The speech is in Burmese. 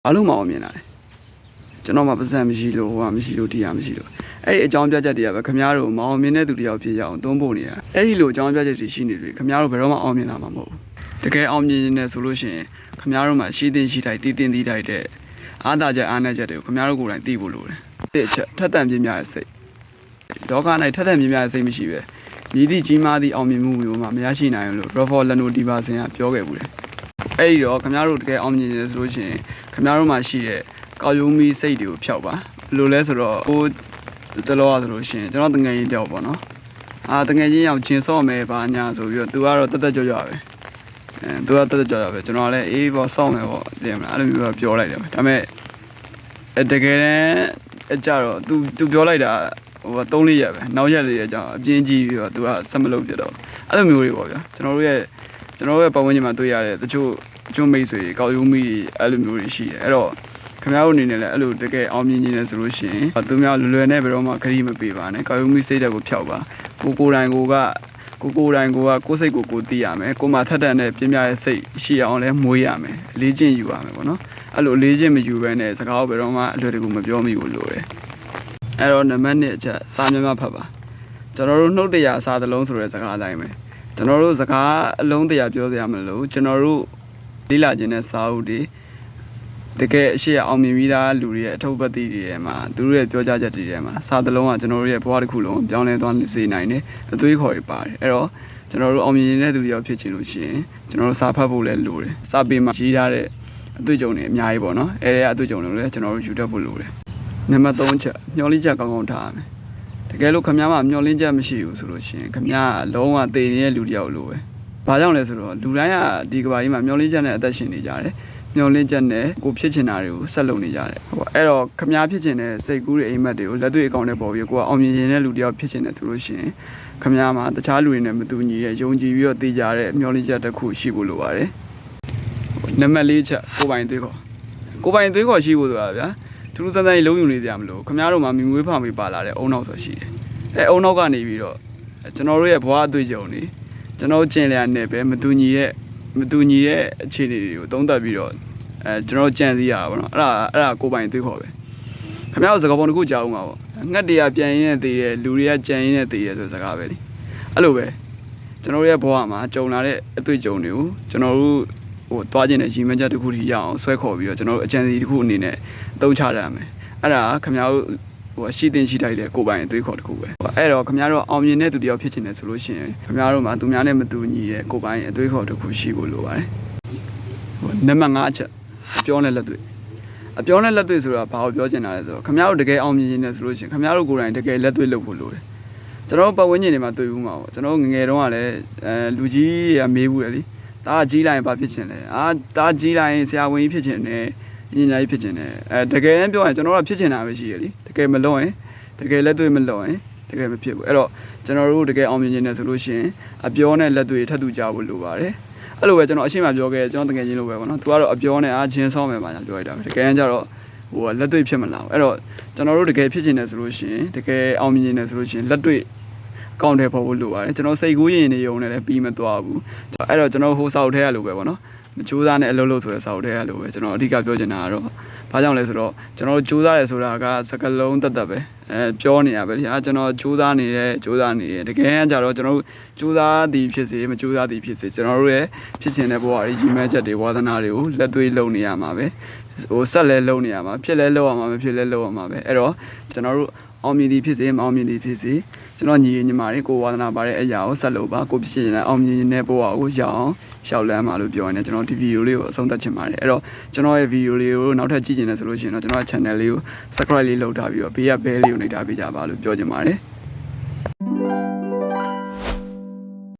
ဘာလို့မအောင်မြင်တာလဲကျွန်တော်မှပတ်စံမရှိလို့ဟိုကမရှိလို့တရားမရှိလို့အဲ့ဒီအကြောင်းပြချက်တွေကပဲခင်ဗျားတို့မအောင်မြင်တဲ့သူတယောက်ဖြစ်ရအောင်သုံးဖို့နေတာအဲ့ဒီလိုအကြောင်းပြချက်တွေရှိနေတယ်ခင်ဗျားတို့ဘယ်တော့မှအောင်မြင်လာမှာမဟုတ်ဘူးတကယ်အောင်မြင်နေဆိုလို့ရှိရင်ခင်ဗျားတို့မှရှိသိရှိတိုင်းတည်တင်တည်တိုက်တဲ့အားသာချက်အားနည်းချက်တွေကိုခင်ဗျားတို့ကိုယ်တိုင်သိဖို့လိုတယ်တစ်ချက်ထက်သန်ပြင်းများရဲ့စိတ်ဒေါက၌ထက်သန်ပြင်းများရဲ့စိတ်မရှိပဲမြည်သည့်ကြီးမားသည့်အောင်မြင်မှုမျိုးမှမရရှိနိုင်လို့ Rafael Lano Di Basin ကပြောခဲ့ဘူးလေအဲ့ဒီတော့ခင်ဗျားတို့တကယ်အောင်မြင်နေဆိုလို့ရှိရင်ခင်ဗျားတို့မှရှိတဲ့ကောက်ရုံးမီစိတ်တွေကိုဖျောက်ပါဘယ်လိုလဲဆိုတော့ကိုတလောဆိုလို့ရှိရင်ကျွန်တော်တငယ်ချင်းတယောက်ပေါ့နော်တငယ်ချင်းရောက်ချင်းစော့မယ်ပါညာဆိုပြီးတော့သူကတော့တက်တက်ကြွကြွပဲသူကတက်တက်ကြွကြွပဲကျွန်တော်လည်းအေးပေါ့စော့မယ်ပေါ့တင်မလားအဲ့လိုမျိုးပြောလိုက်တယ်ဒါပေမဲ့တကယ်တမ်းအကြတော့သူပြောလိုက်တာဟို3-4ရက်ပဲနောက်ရက်လေးအကြောင်းအပြင်းကြီးပြီးတော့သူကဆက်မလုပ်ပြတော့အဲ့လိုမျိုးတွေပေါ့ဗျာကျွန်တော်တို့ရဲ့ပတ်ဝန်းကျင်မှာတွေ့ရတဲ့တချို့ကျွန်းမိတ်ဆွေကောက်ရုံးမိအဲ့လိုမျိုးတွေရှိတယ်အဲ့တော့ခင်ဗျားတို့အနေနဲ့လည်းအဲ့လိုတကယ်အောင်မြင်နေတယ်ဆိုလို့ရှိရင်သူများလွယ်လွယ်နဲ့ဘယ်တော့မှခရီးမပေးပါနဲ့ကောက်ရုံးမိစိတ်တက်ကိုဖျောက်ပါကိုယ်တိုင်ကိုစိတ်ကိုသိရမယ်ကိုမှထက်တန်တဲ့ပြင်းပြတဲ့စိတ်ရှိအောင်လဲမွေးရမယ်လေးချင်းယူရမယ်ပေါ့နော်အဲ့လိုလေးချင်းမယူဘဲနဲ့စကားကိုဘယ်တော့မှအလွယ်တကူမပြောမိဘူးလို့တယ်အဲ့တော့နံပါတ်1အချက်စာများများဖတ်ပါကျွန်တော်တို့နှုတ်တရားစာသလုံးဆိုတဲ့စကားအတိုင်းပဲကျွန်တော်တို့စကားအလုံးတရားပြောစရာမလိုကျွန်တော်တို့လေ့လာခြင်းနဲ့စာအုပ်တွေတကယ်အရှိအောင်မြင်ပြီးသားလူတွေရဲ့အထုပ်ပတ်တိတွေထဲမှာသူတို့ရဲ့ပြောကြားချက်တွေထဲမှာစာသလုံးကကျွန်တော်တို့ရဲ့ဘဝတစ်ခုလုံးပြောင်းလဲသွားစေနိုင်တယ်အသွေးခေါ်တွေပါတယ်အဲ့တော့ကျွန်တော်တို့အောင်မြင်နေတဲ့သူတွေရောက်ဖြစ်ချင်လို့ရှိရင်ကျွန်တော်တို့စာဖတ်ဖို့လည်းလိုတယ်စာပေမှာရေးထားတဲ့အတွေ့အကြုံတွေအများကြီးပေါ့နော်အဲ့ဒီအတွေ့အကြုံတွေလည်းကျွန်တော်တို့ယူတတ်ဖို့လိုတယ်နံပါတ်3ချက်မျောလင်းချက်ကောင်းကောင်းထားရမယ်တကယ်လို့ခင်ဗျားမှမျောလင်းချက်မရှိဘူးဆိုလို့ရှိရင်ခင်ဗျားကလုံးဝတည်နေတဲ့လူတယောက်လိုပဲဘာကြောင့်လဲဆိုတော့လူတိုင်းကဒီကဘာကြီးမှာမျောလင်းချက်နဲ့အသက်ရှင်နေကြတယ်မျောလင်းချက်နဲ့ကိုဖြစ်ချင်တာတွေကိုဆက်လုပ်နေကြတယ်ဟုတ်အဲ့တော့ခင်ဗျားဖြစ်ချင်တဲ့စိတ်ကူးတွေအိမ်မက်တွေကိုလက်တွေ့အကောင့်နဲ့ပေါ်ပြီးကိုကအောင်မြင်နေတဲ့လူတယောက်ဖြစ်ချင်တယ်ဆိုလို့ရှိရင်ခင်ဗျားမှာတခြားလူတွေနဲ့မတူညီတဲ့ယုံကြည်ပြီးတော့သိကြတဲ့မျောလင်းချက်တစ်ခုရှိဖို့လိုပါတယ်နံပါတ်4ချက်ကိုပိုင်သွေးခေါ်ရှိဖို့ဆိုတာဗျာထူးထူးဆန်းဆန်းလုံးယူနေကြမလို့ခင်ဗျားတို့မှာမိမွေးဖောင်ပြီးပါလာတဲ့အုံနောက်ဆိုရှိတယ်အဲအုံနောက်ကနေပြီးတော့ကျွန်တော်တို့ရဲ့ဘဝအတွေ့အကြုံတွေကျွန်တော်ကျင်လျာနဲ့ပဲမတူညီတဲ့အခြေအနေတွေကိုသုံးသပ်ပြီးတော့ကျွန်တော်ကြံစည်ရတာပေါ့နော်အဲ့ဒါကိုပိုင်သွေးခေါ်ပဲခင်ဗျားတို့စကားပုံတစ်ခုကြားဦးမှာပေါ့ငှက်တရားပြန်ရင်းနဲ့တည်ရဲ့လူတွေကကြံရင်းနဲ့တည်ရဲ့ဆိုစကားပဲလေအဲ့လိုပဲကျွန်တော်ရဲ့ဘဝမှာကြုံလာတဲ့အတွေ့အကြုံတွေကိုကျွန်တော်တို့သွားခြင်းနဲ့ရီမန်းချက်တစ်ခုထိရအောင်ဆွဲခေါ်ပြီးတော့ကျွန်တော်တို့အကြံစီတစ်ခုအနေနဲ့သုံးချရမယ်အဲ့ဒါခင်ဗျားတို့ရှိတင်ရှိတိုက်တဲ့ကိုပိုင်အသွေးခေါ်တစ်ခုပဲအဲ့တော့ခင်ဗျားတို့အောင်မြင်တဲ့သူတယောက်ဖြစ်ချင်တယ်ဆိုလို့ရှိရင်ခင်ဗျားတို့မှာသူများနဲ့မတူညီတဲ့ကိုပိုင်အသွေးခေါ်တစ်ခုရှိဖို့လိုပါတယ်နံပါတ်5အချက်အပြောနဲ့လက်တွေ့ဆိုတာဘာကိုပြောချင်တာလဲဆိုတော့ခင်ဗျားတို့တကယ်အောင်မြင်နေတယ်ဆိုလို့ရှိရင်ခင်ဗျားတို့ကိုယ်တိုင်တကယ်လက်တွေ့လုပ်ဖို့လိုတယ်ကျွန်တော်ပတ်ဝန်းကျင်တွေမှာတွေ့ဘူးမှာပေါ့ကျွန်တော်ငငယ်တုန်းကလည်းလူကြီးကမေးဘူးလေတားကြီးလိုက်ရင်ဘာဖြစ်ချင်လဲတားကြီးလိုက်ရင်ဆရာဝန်ကြီးဖြစ်ချင်တယ်အင်ဂျင်နီယာကြီးဖြစ်ချင်တယ်တကယ်တမ်းပြောရင်ကျွန်တော်တို့ဖြစ်ချင်တာပဲရှိရလေတကယ်မလုပ်ရင်တကယ်လက်တွေ့မလုပ်ရင်တကယ်မဖြစ်ဘူးအဲ့တော့ကျွန်တော်တို့တကယ်အောင်မြင်နေတယ်ဆိုလို့ရှိရင်အပြောနဲ့လက်တွေ့ထပ်တူကြဖို့လိုပါတယ်အဲ့လိုပဲကျွန်တော်အရှင်းမပြောခဲ့ကျွန်တော်တကယ်ချင်းလို့ပဲပေါ့နော်သူကတော့အပြောနဲ့ချင်းဆောင်းမယ်ပါညာပြောလိုက်တာပဲတကယ်ကျတော့လက်တွေ့ဖြစ်မလာဘူးအဲ့တော့ကျွန်တော်တို့တကယ်ဖြစ်ချင်တယ်ဆိုလို့ရှိရင်တကယ်အောင်မြင်နေတယ်ဆိုလို့ရှိရင်လက်တွေ့ကောင်းတယ်ပေါ်ဖို့လိုပါတယ်ကျွန်တော်စိတ်ကူးရင်နေုံနဲ့လည်းပြီးမသွားဘူးအဲ့တော့ကျွန်တော်ဟိုစာအုပ်ထဲရလို့ပဲပေါ့နော်မကြိုးစားနဲ့အလုပ်လုပ်ဆိုတဲ့စာအုပ်ထဲရလို့ပဲကျွန်တော်အဓိကပြောချင်တာကတော့ဘာကြောင့်လဲဆိုတော့ကျွန်တော်ကြိုးစားတယ်ဆိုတာကစကလုံးတက်ပဲပြောနေရပဲလေကျွန်တော်ကြိုးစားနေတယ်တကယ်ကြတော့ကျွန်တော်ကြိုးစားသည်ဖြစ်စေမကြိုးစားသည်ဖြစ်စေကျွန်တော်တို့ရဲ့ဖြစ်ချင်တဲ့ဘဝတွေကြီးမဲ့ချက်တွေဝါသနာတွေကိုလက်တွေ့လုပ်နေရမှာပဲဆက်လဲလုပ်နေရမှာဖြစ်လဲလုပ်ရမှာမဖြစ်လဲလုပ်ရမှာပဲအဲ့တော့ကျွန်တော်တို့အောင်မြင်သည်ဖြစ်စေမအောင်မြင်သည်ဖြစ်စေကျွန်တော်ညီမတွေကိုဝါသနာပါတဲ့အရာကိုဆက်လုပ်ပါကိုဖြစ်နေတဲ့အောင်မြင်တဲ့ဘဝကိုရအောင်ရှောက်လန်းပါလို့ပြောရင်ကျွန်တော်ဒီဗီဒီယိုလေးကိုအဆုံးသတ်ချင်ပါတယ်အဲ့တော့ကျွန်တော်ရဲ့ဗီဒီယိုလေးကိုနောက်ထပ်ကြည့်ချင်တယ်ဆိုလို့ရှိရင်တော့ကျွန်တော်ရဲ့ channel လေးကို subscribe လေးလုပ်ထားပြီးတော့ဘေးက bell လေးကိုနှိပ်ထားပေးကြပါလို့ပြောချင်ပါတယ်